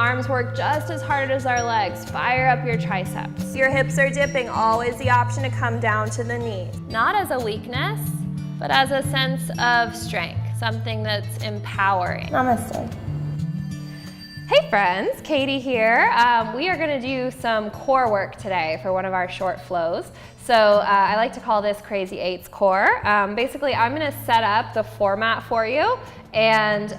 arms work just as hard as our legs. Fire up your triceps. Your hips are dipping, always the option to come down to the knees. Not as a weakness, but as a sense of strength, something that's empowering. Namaste. Hey friends, Katie here. We are gonna do some core work today for one of our short flows. So I like to call this Crazy 8's core. Basically, I'm gonna set up the format for you and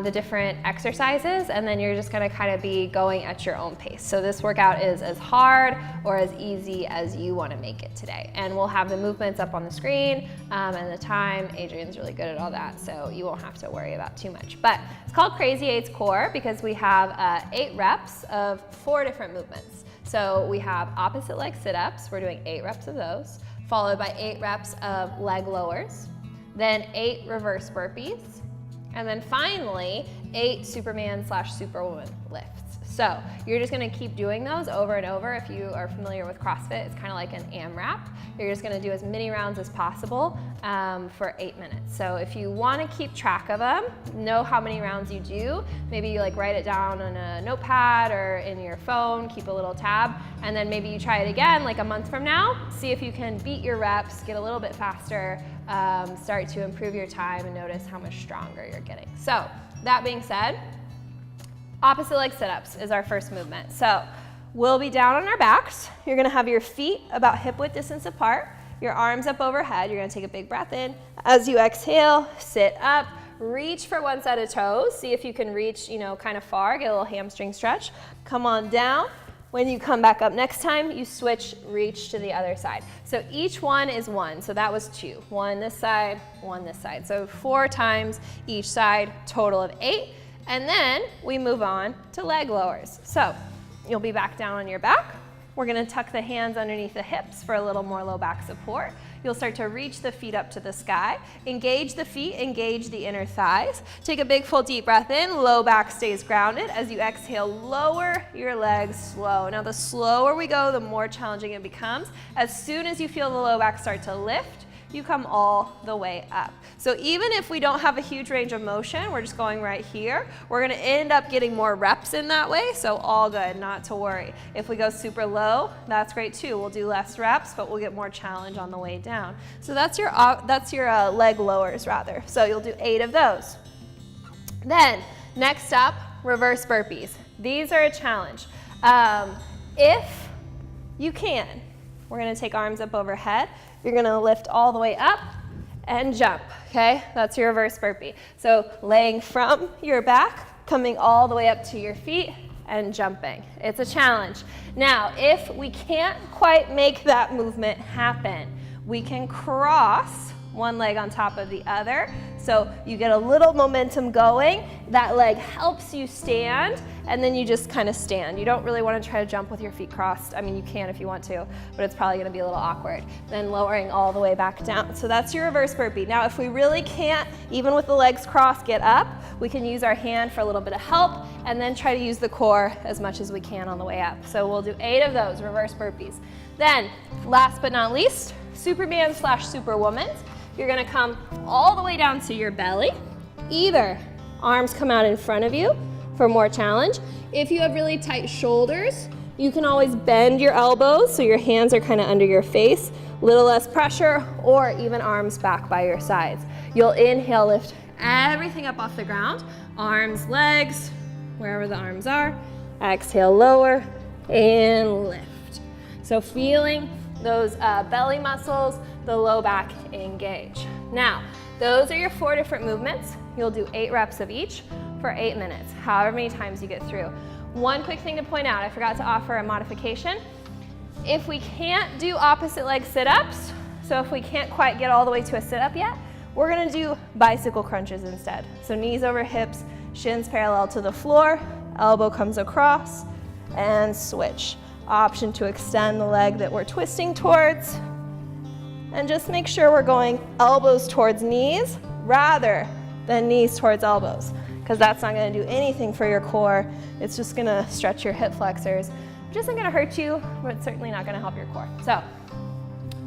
the different exercises, and then you're just gonna kind of be going at your own pace. So this workout is as hard or as easy as you wanna make it today. And we'll have the movements up on the screen and the time. Adrian's really good at all that, so you won't have to worry about too much. But it's called Crazy 8's core because we have 8 reps of 4 different movements. So we have opposite leg sit-ups, we're doing 8 reps of those, followed by 8 reps of leg lowers, then 8 reverse burpees, and then finally 8 Superman/Superwoman lifts. So you're just gonna keep doing those over and over. If you are familiar with CrossFit, it's kind of like an AMRAP. You're just gonna do as many rounds as possible for 8 minutes. So if you wanna keep track of them, know how many rounds you do, maybe you like write it down on a notepad or in your phone, keep a little tab, and then maybe you try it again like a month from now, see if you can beat your reps, get a little bit faster, start to improve your time and notice how much stronger you're getting. So that being said, opposite leg sit-ups is our first movement. So we'll be down on our backs. You're gonna have your feet about hip width distance apart, your arms up overhead. You're gonna take a big breath in. As you exhale, sit up, reach for one set of toes. See if you can reach, kind of far, get a little hamstring stretch. Come on down. When you come back up next time, you switch, reach to the other side. So each one is 1, so that was 2. 1 this side, 1 this side. So 4 times each side, total of 8. And then we move on to leg lowers. So you'll be back down on your back. We're gonna tuck the hands underneath the hips for a little more low back support. You'll start to reach the feet up to the sky. Engage the feet, engage the inner thighs. Take a big full deep breath in, low back stays grounded. As you exhale, lower your legs slow. Now the slower we go, the more challenging it becomes. As soon as you feel the low back start to lift, you come all the way up. So even if we don't have a huge range of motion, we're just going right here, we're gonna end up getting more reps in that way, so all good, not to worry. If we go super low, that's great too. We'll do less reps, but we'll get more challenge on the way down. So that's your leg lowers rather. So you'll do 8 of those. Then, next up, reverse burpees. These are a challenge. If you can, we're gonna take arms up overhead. You're gonna lift all the way up and jump, okay? That's your reverse burpee. So laying from your back, coming all the way up to your feet and jumping. It's a challenge. Now, if we can't quite make that movement happen, we can cross one leg on top of the other. So you get a little momentum going, that leg helps you stand, and then you just kind of stand. You don't really want to try to jump with your feet crossed. I mean, you can if you want to, but it's probably gonna be a little awkward. Then lowering all the way back down. So that's your reverse burpee. Now, if we really can't, even with the legs crossed, get up, we can use our hand for a little bit of help, and then try to use the core as much as we can on the way up. So we'll do 8 of those reverse burpees. Then, last but not least, Superman/Superwoman. You're gonna come all the way down to your belly. Either arms come out in front of you for more challenge. If you have really tight shoulders, you can always bend your elbows so your hands are kind of under your face, little less pressure, or even arms back by your sides. You'll inhale, lift everything up off the ground, arms, legs, wherever the arms are. Exhale, lower, and lift. So feeling those belly muscles, the low back engage. Now, those are your 4 different movements. You'll do 8 reps of each for 8 minutes, however many times you get through. One quick thing to point out, I forgot to offer a modification. If we can't do opposite leg sit-ups, so if we can't quite get all the way to a sit-up yet, we're gonna do bicycle crunches instead. So knees over hips, shins parallel to the floor, elbow comes across, and switch. Option to extend the leg that we're twisting towards, and just make sure we're going elbows towards knees rather than knees towards elbows, because that's not going to do anything for your core. It's just going to stretch your hip flexors. It isn't going to hurt you, but it's certainly not going to help your core. So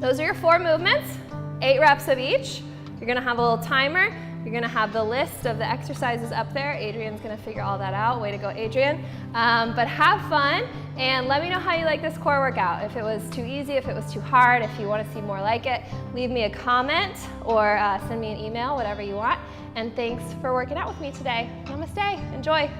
those are your 4 movements, 8 reps of each. You're going to have a little timer. You're gonna have the list of the exercises up there. Adrian's gonna figure all that out. Way to go, Adrian. But have fun and let me know how you like this core workout. If it was too easy, if it was too hard, if you wanna see more like it, leave me a comment or send me an email, whatever you want. And thanks for working out with me today. Namaste, enjoy.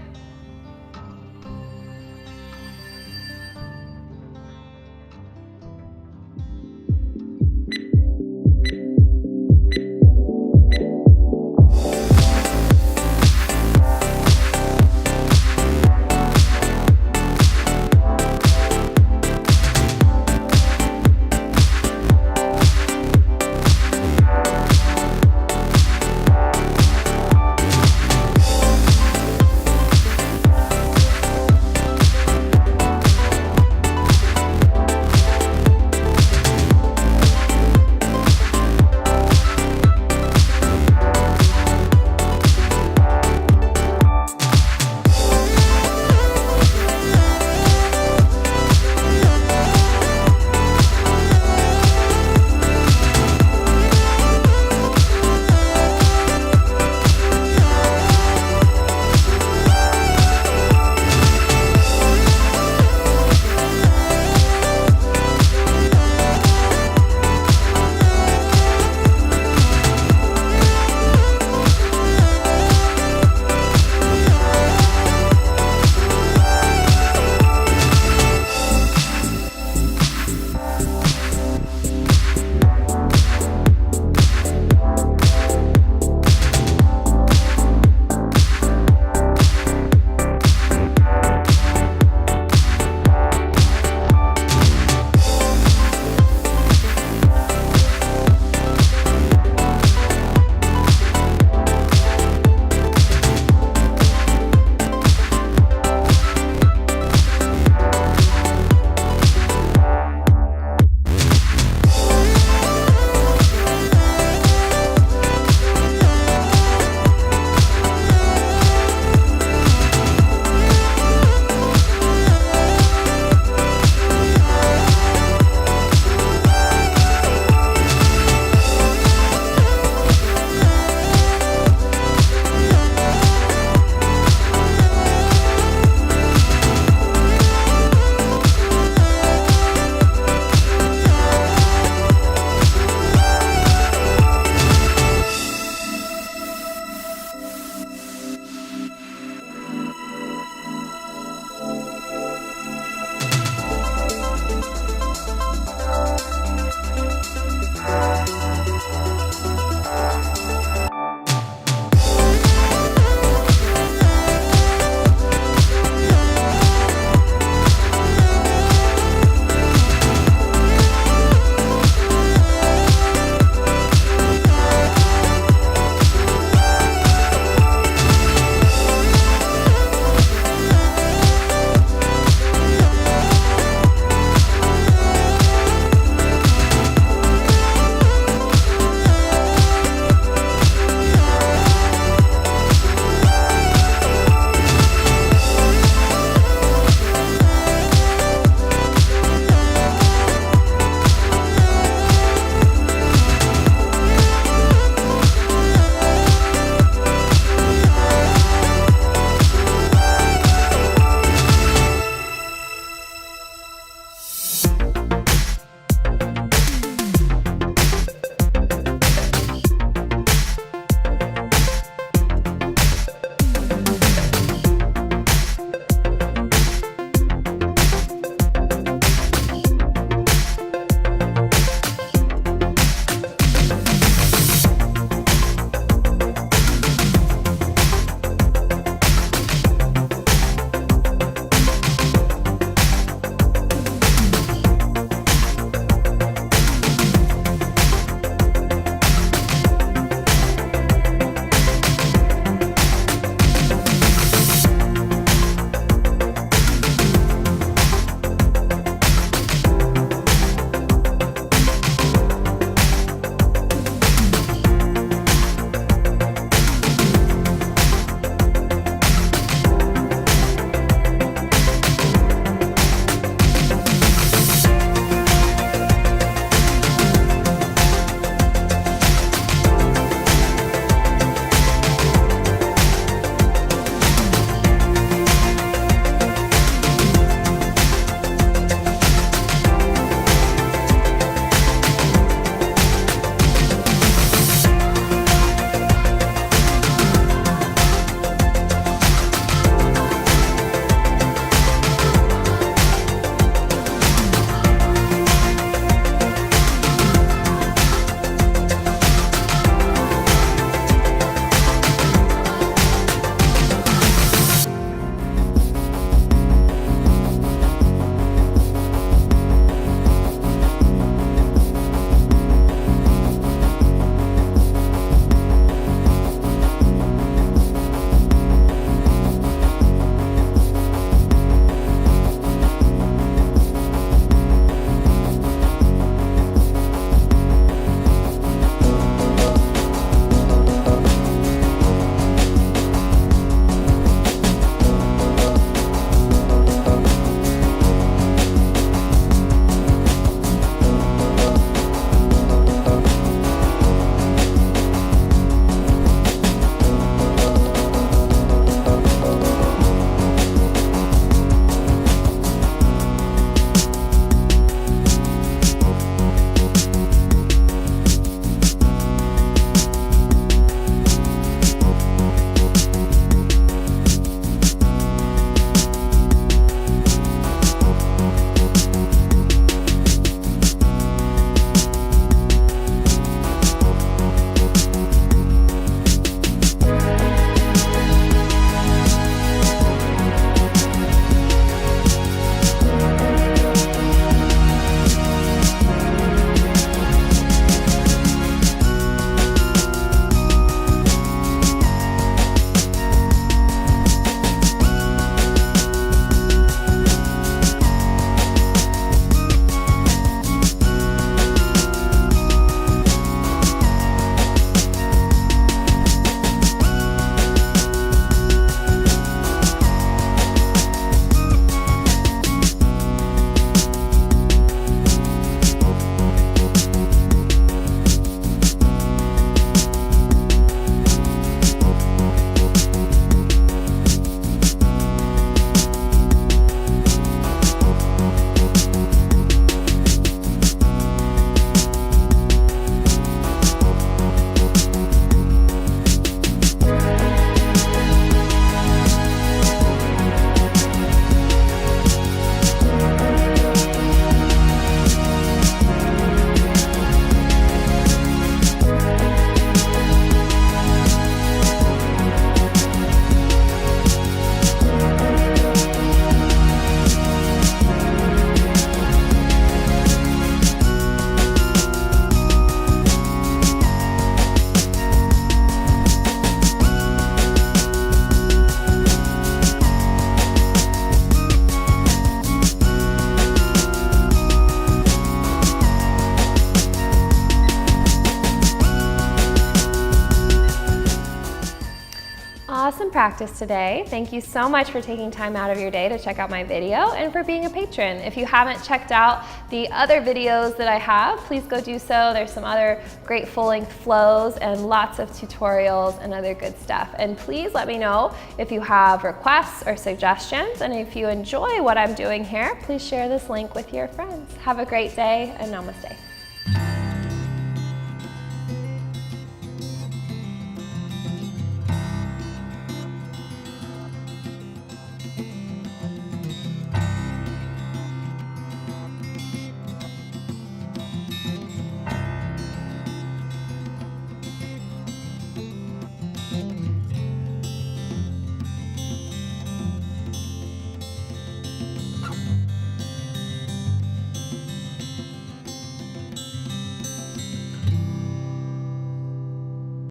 practice today. Thank you so much for taking time out of your day to check out my video and for being a patron. If you haven't checked out the other videos that I have, please go do so. There's some other great full-length flows and lots of tutorials and other good stuff. And please let me know if you have requests or suggestions, and if you enjoy what I'm doing here, please share this link with your friends. Have a great day, and namaste.